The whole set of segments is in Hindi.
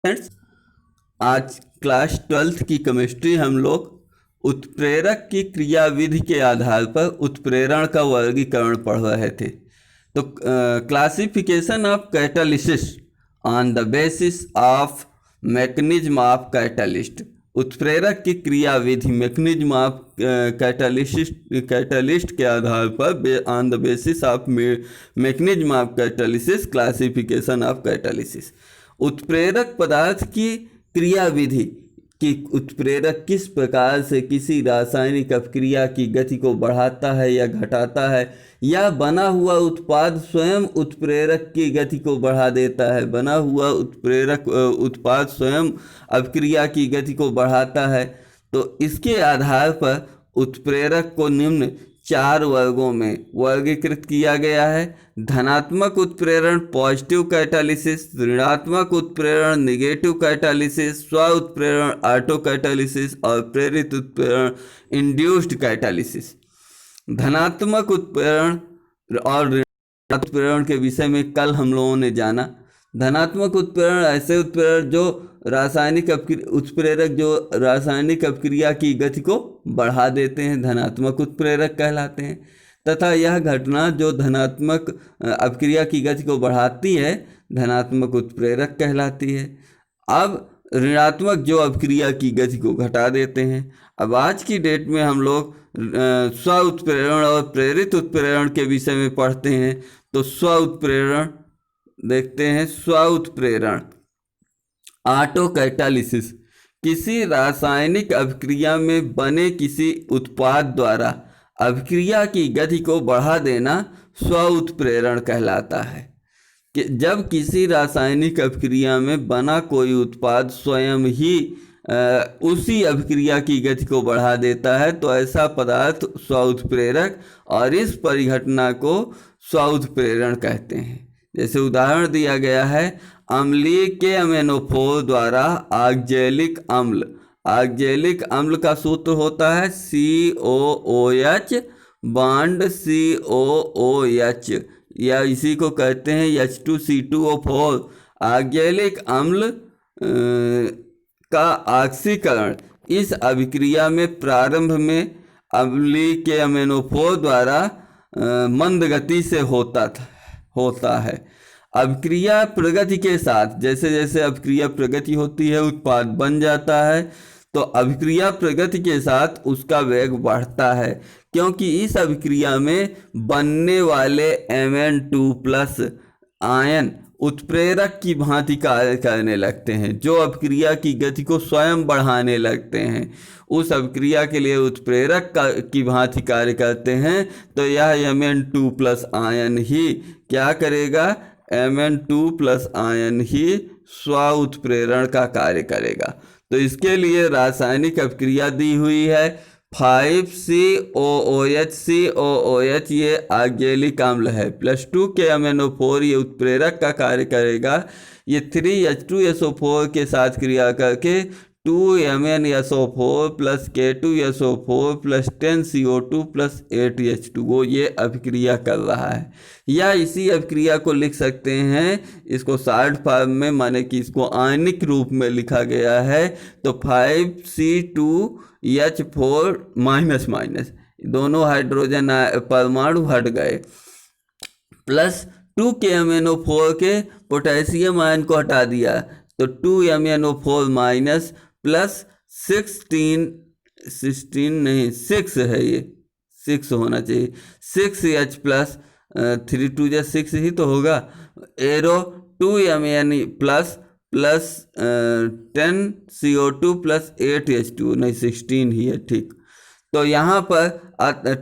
फ्रेंड्स, आज क्लास 12th की केमिस्ट्री हम लोग उत्प्रेरक की क्रियाविधि के आधार पर उत्प्रेरण का वर्गीकरण पढ़ रहे थे। तो classification of catalysis on the basis of mechanism of catalyst, उत्प्रेरक की क्रियाविधि मैकेनिज्म ऑफ कैटालिस्ट के आधार पर on the basis of mechanism of catalysis, classification of catalysis. उत्प्रेरक पदार्थ की क्रियाविधि कि उत्प्रेरक किस प्रकार से किसी रासायनिक अपक्रिया की गति को बढ़ाता है या घटाता है, या बना हुआ उत्पाद स्वयं उत्प्रेरक की गति को बढ़ा देता है, बना हुआ उत्पाद स्वयं अपक्रिया की गति को बढ़ाता है। तो इसके आधार पर उत्प्रेरक को निम्न 4 वर्गों में वर्गीकृत किया गया है। धनात्मक उत्प्रेरण पॉजिटिव कैटालिसिस, ऋणात्मक उत्प्रेरण निगेटिव कैटालिसिस, स्व उत्प्रेरण ऑटो कैटालिसिस और प्रेरित उत्प्रेरण इंड्यूस्ड कैटालिसिस। धनात्मक उत्प्रेरण और ऋणात्मक उत्प्रेरण के विषय में कल हम लोगों ने जाना। धनात्मक उत्प्रेरण ऐसे उत्प्रेरक जो उत्प्रेरक जो रासायनिक अपक्रिया की गति को बढ़ा देते हैं, धनात्मक उत्प्रेरक कहलाते हैं। तथा यह घटना जो धनात्मक अपक्रिया की गति को बढ़ाती है, धनात्मक उत्प्रेरक कहलाती है। अब ऋणात्मक जो अपक्रिया की गति को घटा देते हैं। अब आज की डेट में हम लोग स्व उत्प्रेरण और प्रेरित उत्प्रेरण के विषय में पढ़ते हैं। तो स्व उत्प्रेरण देखते हैं। स्व उत्प्रेरण ऑटो कैटालिसिस, किसी रासायनिक अभिक्रिया में बने किसी उत्पाद द्वारा अभिक्रिया की गति को बढ़ा देना स्व उत्प्रेरण कहलाता है। कि जब किसी रासायनिक अभिक्रिया में बना कोई उत्पाद स्वयं ही उसी अभिक्रिया की गति को बढ़ा देता है, तो ऐसा पदार्थ स्व उत्प्रेरक और इस परिघटना को स्व उत्प्रेरण कहते हैं। जैसे उदाहरण दिया गया है, अम्लीय के अमेनोफोर द्वारा ऑक्जेलिक अम्ल। ऑक्जेलिक अम्ल का सूत्र होता है COOH बॉन्ड COOH, या इसी को कहते हैं H2C2O4। ऑक्जेलिक अम्ल का ऑक्सीकरण इस अभिक्रिया में प्रारंभ में अम्लीय के अमेनोफोर द्वारा मंद गति से होता है। अभिक्रिया प्रगति के साथ, जैसे जैसे अभिक्रिया प्रगति होती है उत्पाद बन जाता है, तो अभिक्रिया प्रगति के साथ उसका वेग बढ़ता है, क्योंकि इस अभिक्रिया में बनने वाले Mn2+ आयन उत्प्रेरक की भांति कार्य करने लगते हैं, जो अभिक्रिया की गति को स्वयं बढ़ाने लगते हैं। उस अभिक्रिया के लिए उत्प्रेरक की भांति कार्य करते हैं। तो यह Mn2+ आयन ही क्या करेगा? Mn2+ आयन ही स्व उत्प्रेरण का कार्य करेगा। तो इसके लिए रासायनिक अभिक्रिया दी हुई है। 5COOH ये ऑक्जेलिक अम्ल है, +2 के अमेनोफोर ये उत्प्रेरक का कार्य करेगा। ये 3H2SO4 के साथ क्रिया करके 2MnSO4 + K2SO4 + 10CO2 + 8H2O ये अभिक्रिया कर रहा है। या इसी अभिक्रिया को लिख सकते हैं, इसको शॉर्ट फॉर्म में, माने कि इसको आयनिक रूप में लिखा गया है। तो 5C2H4- दोनों हाइड्रोजन परमाणु हट गए, +2 के अमेनोफोर के पोटेशियम आयन को हटा दिया, तो 2MnO4- +6 है, ये 6 होना चाहिए, 6H+ 3 2 6 ही तो होगा। एरो 2Mn+ +10CO2 + 8H2, नहीं 16 ही है, ठीक। तो यहाँ पर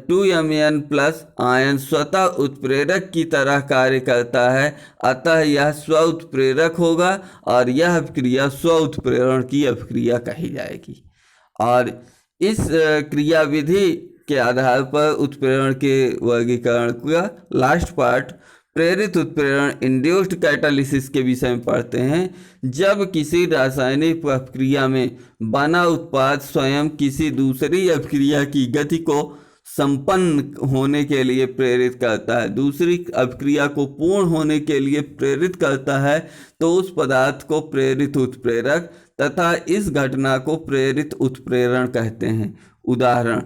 2Mn+ आयन स्वतः उत्प्रेरक की तरह कार्य करता है, अतः यह स्व उत्प्रेरक होगा और यह अभिक्रिया स्व उत्प्रेरण की अभिक्रिया कही जाएगी। और इस क्रियाविधि के आधार पर उत्प्रेरण के वर्गीकरण का लास्ट पार्ट प्रेरित उत्प्रेरण इंड्यूस्ड कैटालिसिस के विषय में पढ़ते हैं। जब किसी रासायनिक अभिक्रिया में बना उत्पाद स्वयं किसी दूसरी अभिक्रिया की गति को संपन्न होने के लिए प्रेरित करता है, दूसरी अभिक्रिया को पूर्ण होने के लिए प्रेरित करता है, तो उस पदार्थ को प्रेरित उत्प्रेरक तथा इस घटना को प्रेरित उत्प्रेरण कहते हैं। उदाहरण,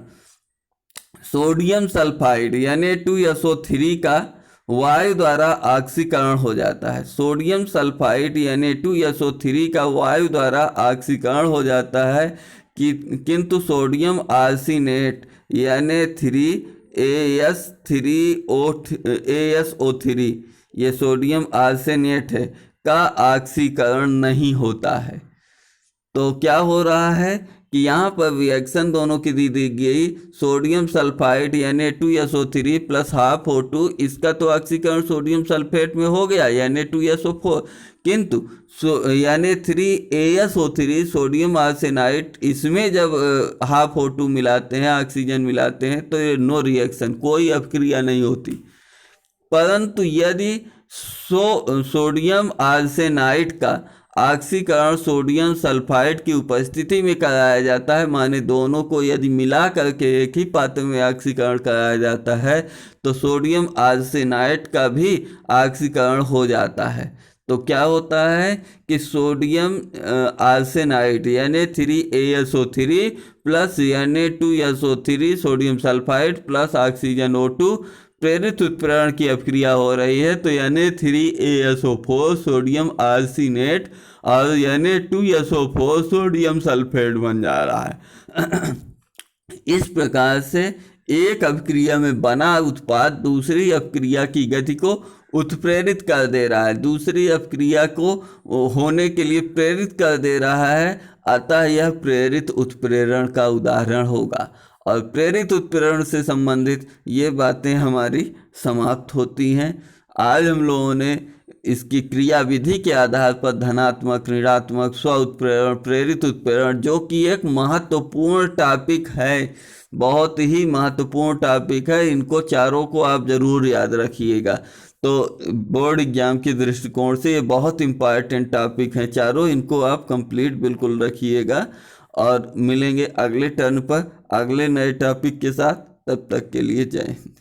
सोडियम सल्फाइड Na2SO3 का वायु द्वारा ऑक्सीकरण हो जाता है। सोडियम सल्फाइड Na2SO3 का वायु द्वारा ऑक्सीकरण हो जाता है किंतु सोडियम आर्सेनेट Na3ASO3 ये सोडियम आर्सेनेट है का ऑक्सीकरण नहीं होता है। तो क्या हो रहा है कि यहाँ पर रिएक्शन दोनों की दी गई, sodium sulphide Na2SO3 plus half O2, इसका तो ऑक्सीकरण सोडियम सल्फेट में हो गया Na2SO4, किंतु Na3ASO3 सोडियम आर्सेनाइड, इसमें जब हाफ O2 मिलाते हैं, ऑक्सीजन मिलाते हैं, तो ये नो रिएक्शन, कोई अभिक्रिया नहीं होती। परंतु यदि सोडियम आर्सेनाइड का ऑक्सीकरण सोडियम सल्फाइड की उपस्थिति में कराया जाता है, माने दोनों को यदि मिला करके एक ही पात्र में ऑक्सीकरण कराया जाता है, तो सोडियम आर्सेनाइड का भी ऑक्सीकरण हो जाता है। तो क्या होता है कि sodium arsenide Na3ASO3 plus Na2SO3 sodium sulphide plus oxygen O2 प्रेरित उत्प्रेरण की अभिक्रिया हो रही है, तो Na3ASO4 सोडियम आर्सेनेट और Na2SO4 सोडियम सल्फेट बन जा रहा है। इस प्रकार से एक अभिक्रिया में बना उत्पाद दूसरी अभिक्रिया की गति को उत्प्रेरित कर दे रहा है, दूसरी अभिक्रिया को होने के लिए प्रेरित कर दे रहा है, अतः यह प्रेरित उत्प्रेरण का उदाहरण होगा। और प्रेरित उत्प्रेरण से संबंधित ये बातें हमारी समाप्त होती हैं। आज हम लोगों ने इसकी क्रिया विधि के आधार पर धनात्मक, ऋणात्मक, स्व उत्प्रेरण, प्रेरित उत्प्रेरण, जो कि एक महत्वपूर्ण टॉपिक है, बहुत ही महत्वपूर्ण टॉपिक है, इनको चारों को आप ज़रूर याद रखिएगा। तो बोर्ड एग्जाम के दृष्टिकोण से ये बहुत इम्पॉर्टेंट टॉपिक हैं चारों, इनको आप कंप्लीट बिल्कुल रखिएगा। और मिलेंगे अगले टर्न पर अगले नए टॉपिक के साथ, तब तक के लिए जय हिंद।